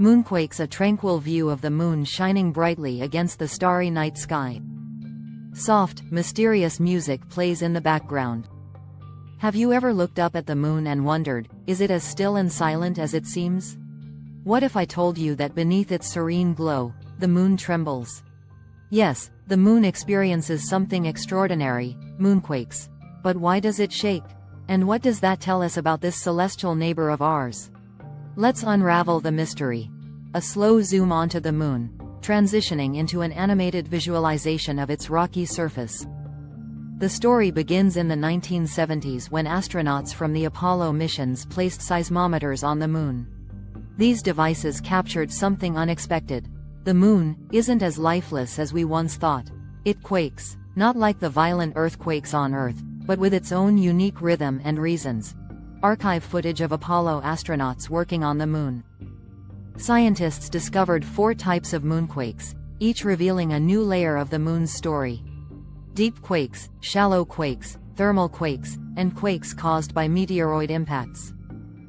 Moonquakes, a tranquil view of the moon shining brightly against the starry night sky. Soft, mysterious music plays in the background. Have you ever looked up at the moon and wondered, is it as still and silent as it seems? What if I told you that beneath its serene glow, the moon trembles? Yes, the moon experiences something extraordinary, moonquakes. But why does it shake? And what does that tell us about this celestial neighbor of ours? Let's unravel the mystery. A slow zoom onto the moon, transitioning into an animated visualization of its rocky surface. The story begins in the 1970s when astronauts from the Apollo missions placed seismometers on the moon. These devices captured something unexpected. The moon isn't as lifeless as we once thought. It quakes, not like the violent earthquakes on Earth, but with its own unique rhythm and reasons. Archive footage of Apollo astronauts working on the moon. Scientists discovered 4 types of moonquakes, each revealing a new layer of the moon's story. Deep quakes, shallow quakes, thermal quakes, and quakes caused by meteoroid impacts.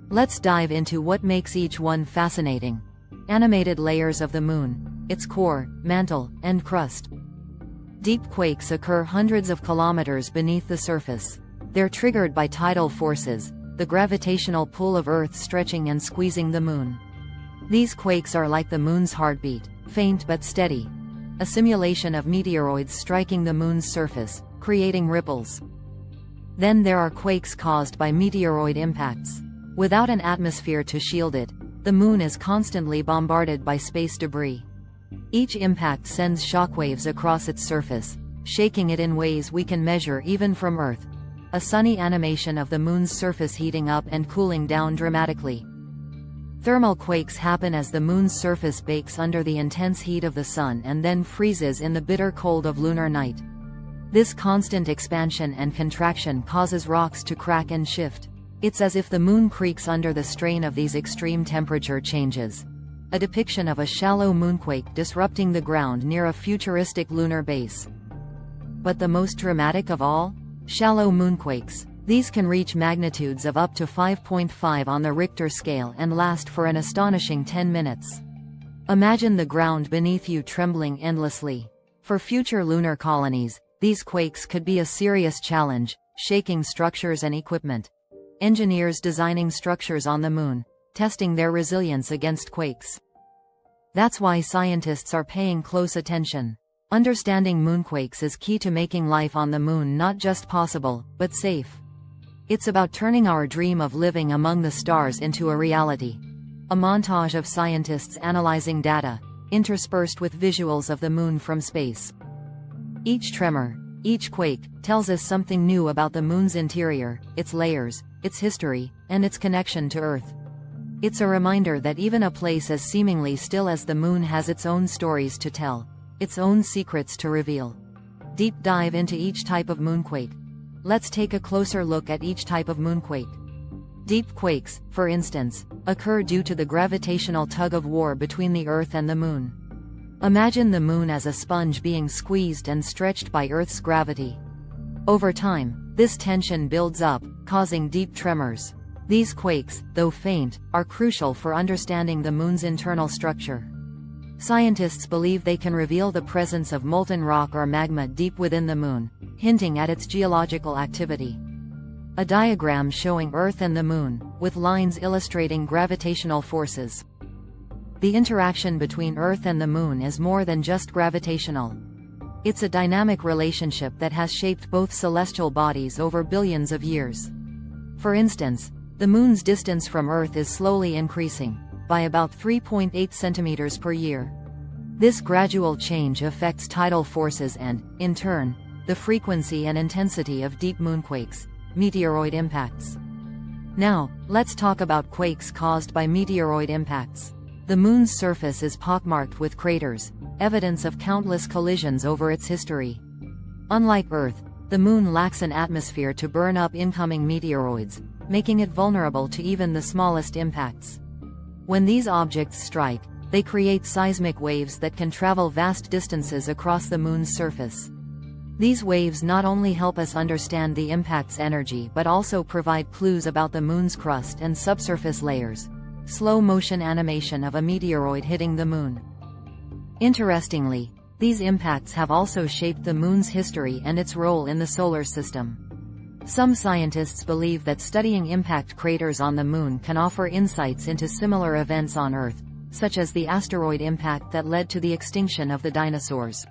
Let's dive into what makes each one fascinating. Animated layers of the moon, its core, mantle, and crust. Deep quakes occur hundreds of kilometers beneath the surface. They're triggered by tidal forces, the gravitational pull of Earth stretching and squeezing the moon. These quakes are like the moon's heartbeat, faint but steady. A simulation of meteoroids striking the moon's surface, creating ripples. Then there are quakes caused by meteoroid impacts. Without an atmosphere to shield it, the moon is constantly bombarded by space debris. Each impact sends shockwaves across its surface, shaking it in ways we can measure even from Earth. A sunny animation of the moon's surface heating up and cooling down dramatically. Thermal quakes happen as the moon's surface bakes under the intense heat of the sun and then freezes in the bitter cold of lunar night. This constant expansion and contraction causes rocks to crack and shift. It's as if the moon creaks under the strain of these extreme temperature changes. A depiction of a shallow moonquake disrupting the ground near a futuristic lunar base. But the most dramatic of all? Shallow moonquakes. These can reach magnitudes of up to 5.5 on the Richter scale and last for an astonishing 10 minutes. Imagine the ground beneath you trembling endlessly. For future lunar colonies, these quakes could be a serious challenge, shaking structures and equipment. Engineers designing structures on the moon, testing their resilience against quakes. That's why scientists are paying close attention. Understanding moonquakes is key to making life on the moon not just possible, but safe. It's about turning our dream of living among the stars into a reality. A montage of scientists analyzing data, interspersed with visuals of the moon from space. Each tremor, each quake, tells us something new about the moon's interior, its layers, its history, and its connection to Earth. It's a reminder that even a place as seemingly still as the moon has its own stories to tell, its own secrets to reveal. Deep dive into each type of moonquake. Let's take a closer look at each type of moonquake. Deep quakes, for instance, occur due to the gravitational tug-of-war between the Earth and the moon. Imagine the moon as a sponge being squeezed and stretched by Earth's gravity. Over time, this tension builds up, causing deep tremors. These quakes, though faint, are crucial for understanding the moon's internal structure. Scientists believe they can reveal the presence of molten rock or magma deep within the moon, hinting at its geological activity. A diagram showing Earth and the moon, with lines illustrating gravitational forces. The interaction between Earth and the moon is more than just gravitational. It's a dynamic relationship that has shaped both celestial bodies over billions of years. For instance, the moon's distance from Earth is slowly increasing, by about 3.8 centimeters per year. This gradual change affects tidal forces and, in turn, the frequency and intensity of deep moonquakes, meteoroid impacts. Now, let's talk about quakes caused by meteoroid impacts. The moon's surface is pockmarked with craters, evidence of countless collisions over its history. Unlike Earth, the moon lacks an atmosphere to burn up incoming meteoroids, making it vulnerable to even the smallest impacts. When these objects strike, they create seismic waves that can travel vast distances across the moon's surface. These waves not only help us understand the impact's energy but also provide clues about the moon's crust and subsurface layers. slow-motion animation of a meteoroid hitting the Moon. Interestingly, these impacts have also shaped the Moon's history and its role in the solar system. Some scientists believe that studying impact craters on the Moon can offer insights into similar events on Earth, such as the asteroid impact that led to the extinction of the dinosaurs.